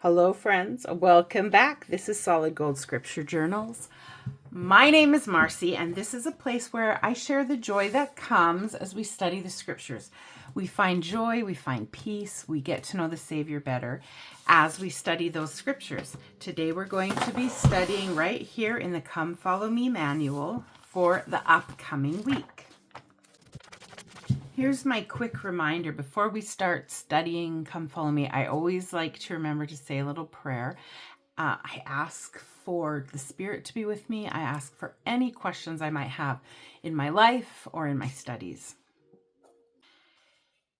Hello, friends. Welcome back. This is Solid Gold Scripture Journals. My name is Marcie, and this is a place where I share the joy that comes as we study the Scriptures. We find joy, we find peace, we get to know the Savior better as we study those Scriptures. Today we're going to be studying right here in the Come Follow Me manual for the upcoming week. Here's my quick reminder. Before we start studying Come Follow Me, I always like to remember to say a little prayer. I ask for the Spirit to be with me. I ask for any questions I might have in my life or in my studies.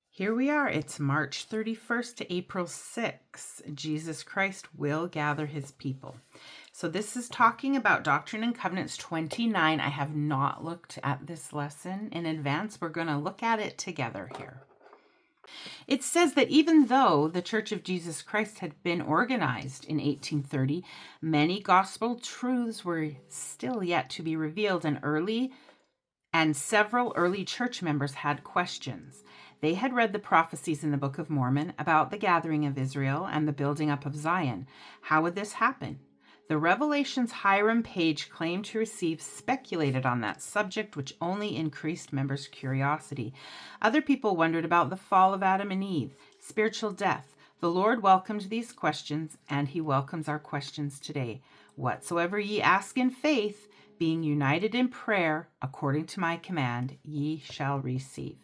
Here we are. It's March 31st to April 6th. Jesus Christ will gather his people. So this is talking about Doctrine and Covenants 29. I have not looked at this lesson in advance. We're going to look at it together here. It says that even though the Church of Jesus Christ had been organized in 1830, many gospel truths were still yet to be revealed, and several early church members had questions. They had read the prophecies in the Book of Mormon about the gathering of Israel and the building up of Zion. How would this happen? The Revelation's Hiram Page claim to receive speculated on that subject, which only increased members' curiosity. Other people wondered about the fall of Adam and Eve, spiritual death. The Lord welcomed these questions, and he welcomes our questions today. Whatsoever ye ask in faith, being united in prayer, according to my command, ye shall receive.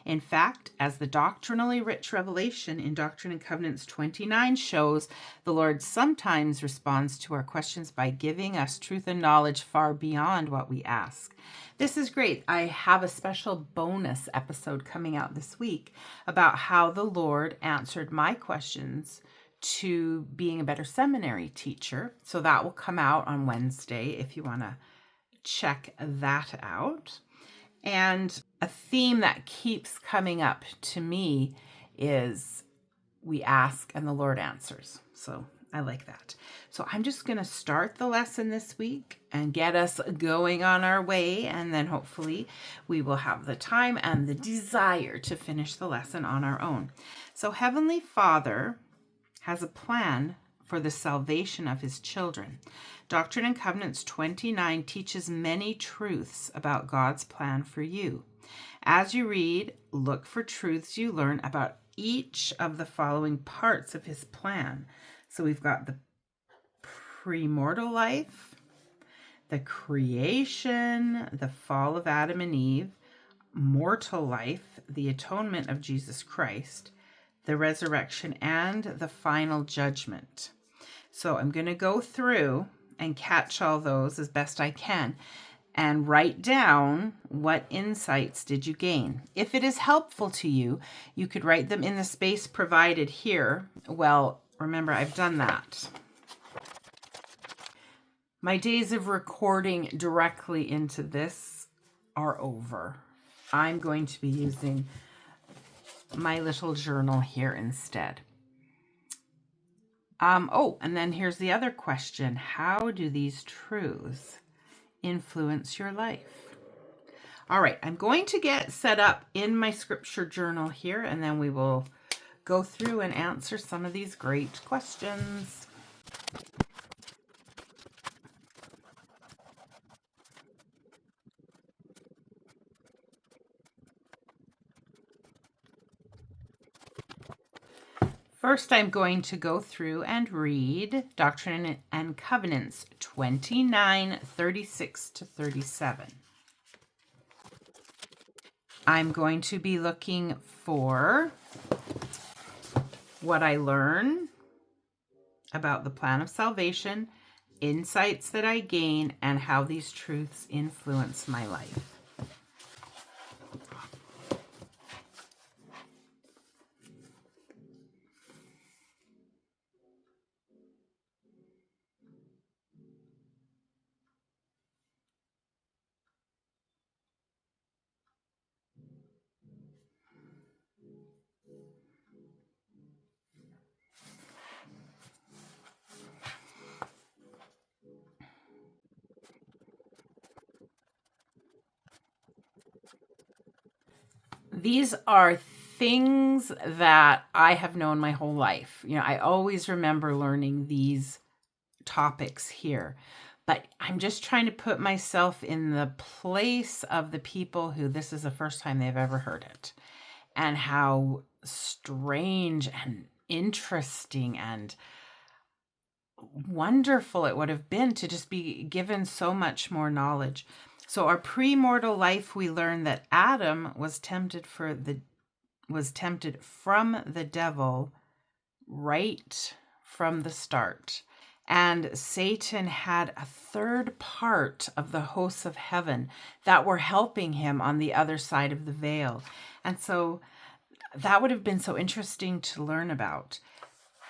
In fact, as the doctrinally rich revelation in Doctrine and Covenants 29 shows, the Lord sometimes responds to our questions by giving us truth and knowledge far beyond what we ask. This is great. I have a special bonus episode coming out this week about how the Lord answered my questions to being a better seminary teacher. So that will come out on Wednesday if you want to check that out. And a theme that keeps coming up to me is we ask and the Lord answers. So I like that. So I'm just going to start the lesson this week and get us going on our way. And then hopefully we will have the time and the desire to finish the lesson on our own. So Heavenly Father has a plan for the salvation of his children. Doctrine and Covenants 29 teaches many truths about God's plan for you. As you read, look for truths you learn about each of the following parts of his plan. So we've got the premortal life, the creation, the fall of Adam and Eve, mortal life, the atonement of Jesus Christ, the resurrection, and the final judgment. So I'm going to go through and catch all those as best I can and write down what insights did you gain. If it is helpful to you, you could write them in the space provided here. Well, remember, I've done that. My days of recording directly into this are over. I'm going to be using my little journal here instead. And then here's the other question. How do these truths influence your life? All right, I'm going to get set up in my scripture journal here, and then we will go through and answer some of these great questions. First, I'm going to go through and read Doctrine and Covenants 29, 36 to 37. I'm going to be looking for what I learn about the plan of salvation, insights that I gain, and how these truths influence my life. These are things that I have known my whole life. I always remember learning these topics here, but I'm just trying to put myself in the place of the people who this is the first time they've ever heard it, and how strange and interesting and wonderful it would have been to just be given so much more knowledge. So our pre-mortal life, we learn that Adam was tempted from the devil right from the start. And Satan had a third part of the hosts of heaven that were helping him on the other side of the veil. And so that would have been so interesting to learn about.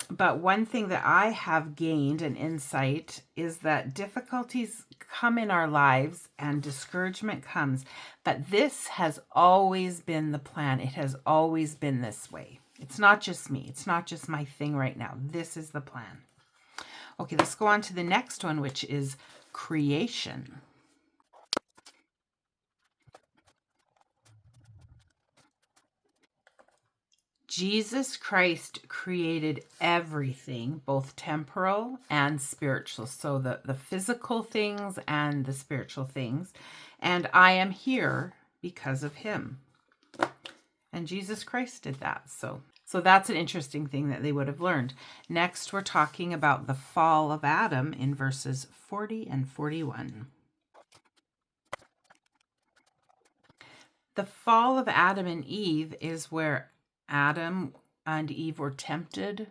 But one thing that I have gained an insight is that difficulties come in our lives and discouragement comes. But this has always been the plan. It has always been this way. It's not just me. It's not just my thing right now. This is the plan. Okay, let's go on to the next one, which is creation. Jesus Christ created everything, both temporal and spiritual. So the physical things and the spiritual things. And I am here because of him. And Jesus Christ did that. So that's an interesting thing that they would have learned. Next, we're talking about the fall of Adam in verses 40 and 41. The fall of Adam and Eve is where Adam and Eve were tempted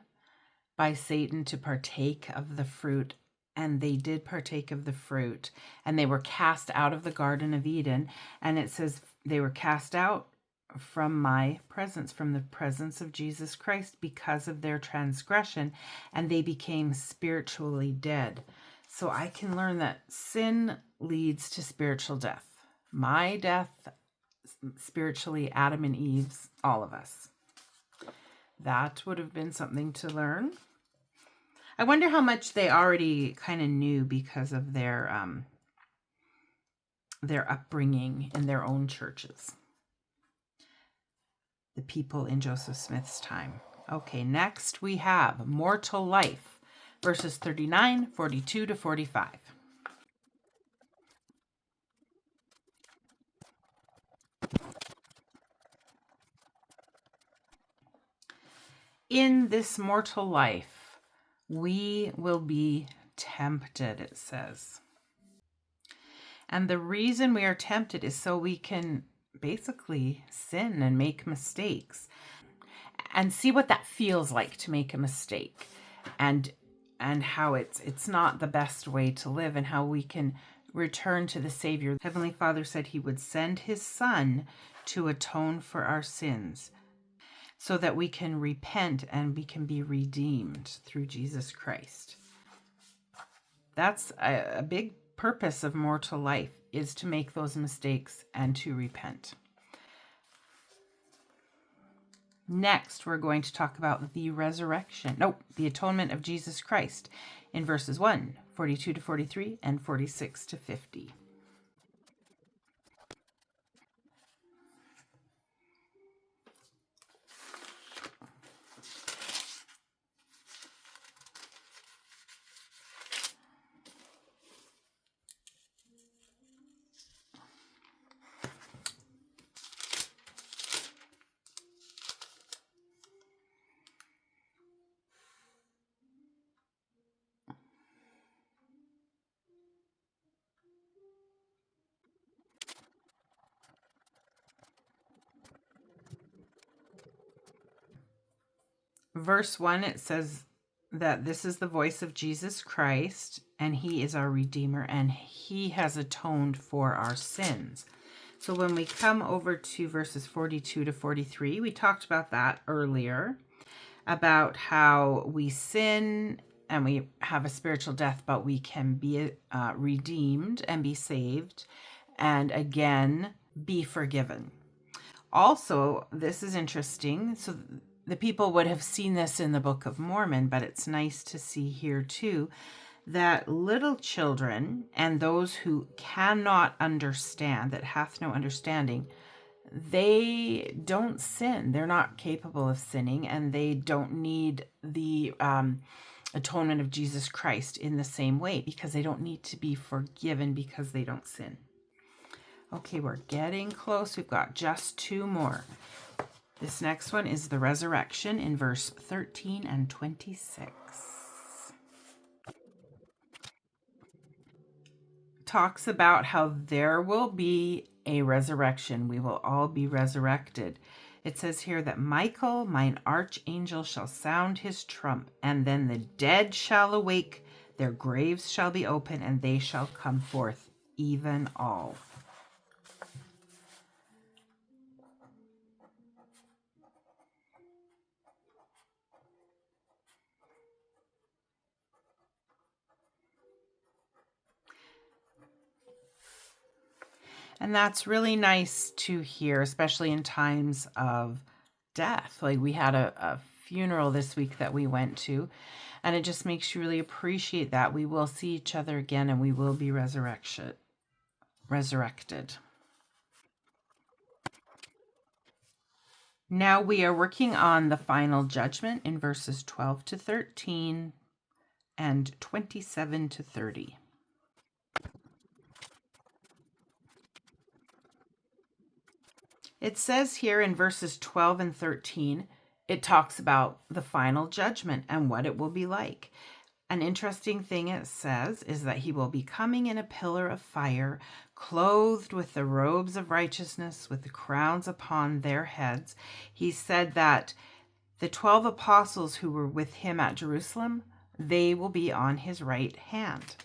by Satan to partake of the fruit, and they did partake of the fruit, and they were cast out of the Garden of Eden. And it says they were cast out from my presence, from the presence of Jesus Christ, because of their transgression, and they became spiritually dead. So I can learn that sin leads to spiritual death. My death, spiritually, Adam and Eve's, all of us. That would have been something to learn. I wonder how much they already kind of knew because of their upbringing in their own churches. The people in Joseph Smith's time. Okay, next we have mortal life, verses 39, 42 to 45. In this mortal life, we will be tempted, it says. And the reason we are tempted is so we can basically sin and make mistakes and see what that feels like to make a mistake, and how it's not the best way to live, and how we can return to the Savior. Heavenly Father said he would send his Son to atone for our sins so that we can repent and we can be redeemed through Jesus Christ. That's a big purpose of mortal life, is to make those mistakes and to repent. Next, we're going to talk about the the atonement of Jesus Christ in verses 1, 42 to 43, and 46 to 50. Verse 1, it says that this is the voice of Jesus Christ, and he is our Redeemer, and he has atoned for our sins. So when we come over to verses 42 to 43, we talked about that earlier, about how we sin and we have a spiritual death, but we can be redeemed and be saved, and again, be forgiven. Also, this is interesting. So the people would have seen this in the Book of Mormon, but it's nice to see here too, that little children and those who cannot understand, that hath no understanding, they don't sin. They're not capable of sinning, and they don't need the atonement of Jesus Christ in the same way, because they don't need to be forgiven because they don't sin. Okay, we're getting close. We've got just 2 more. This next one is the resurrection in verse 13 and 26. Talks about how there will be a resurrection. We will all be resurrected. It says here that Michael, mine archangel, shall sound his trump, and then the dead shall awake, their graves shall be open, and they shall come forth, even all. And that's really nice to hear, especially in times of death. Like we had a funeral this week that we went to, and it just makes you really appreciate that we will see each other again and we will be resurrected. Now we are working on the final judgment in verses 12 to 13 and 27 to 30. It says here in verses 12 and 13, it talks about the final judgment and what it will be like. An interesting thing it says is that he will be coming in a pillar of fire, clothed with the robes of righteousness, with the crowns upon their heads. He said that the 12 apostles who were with him at Jerusalem, they will be on his right hand.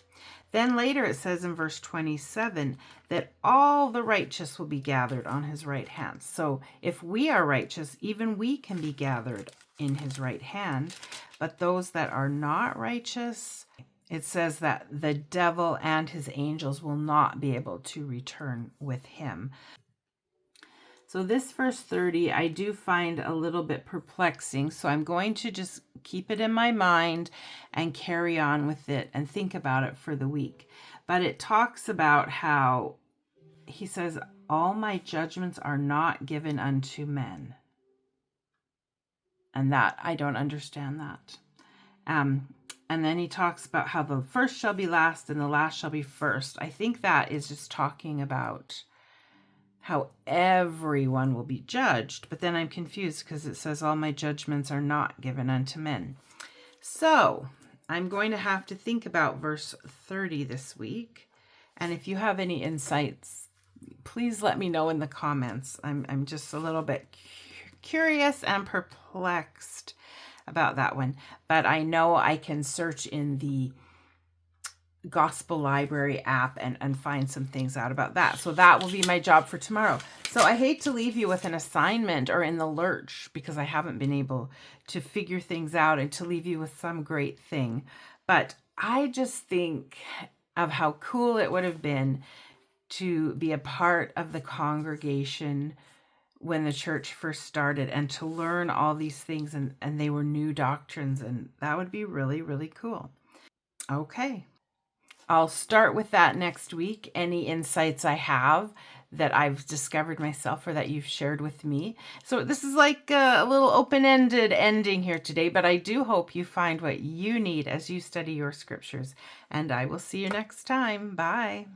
Then later it says in verse 27 that all the righteous will be gathered on his right hand. So if we are righteous, even we can be gathered in his right hand. But those that are not righteous, it says that the devil and his angels will not be able to return with him. So this verse 30, I do find a little bit perplexing. So I'm going to just keep it in my mind and carry on with it and think about it for the week. But it talks about how he says, all my judgments are not given unto men. And that, I don't understand that. And then he talks about how the first shall be last and the last shall be first. I think that is just talking about how everyone will be judged. But then I'm confused because it says all my judgments are not given unto men. So I'm going to have to think about verse 30 this week. And if you have any insights, please let me know in the comments. I'm just a little bit curious and perplexed about that one. But I know I can search in the Gospel Library app and find some things out about that. So that will be my job for tomorrow. So I hate to leave you with an assignment or in the lurch because I haven't been able to figure things out and to leave you with some great thing. But I just think of how cool it would have been to be a part of the congregation when the church first started and to learn all these things, and they were new doctrines, and that would be really, really cool. Okay. I'll start with that next week. Any insights I have that I've discovered myself or that you've shared with me. So this is like a little open-ended ending here today, but I do hope you find what you need as you study your scriptures. And I will see you next time. Bye.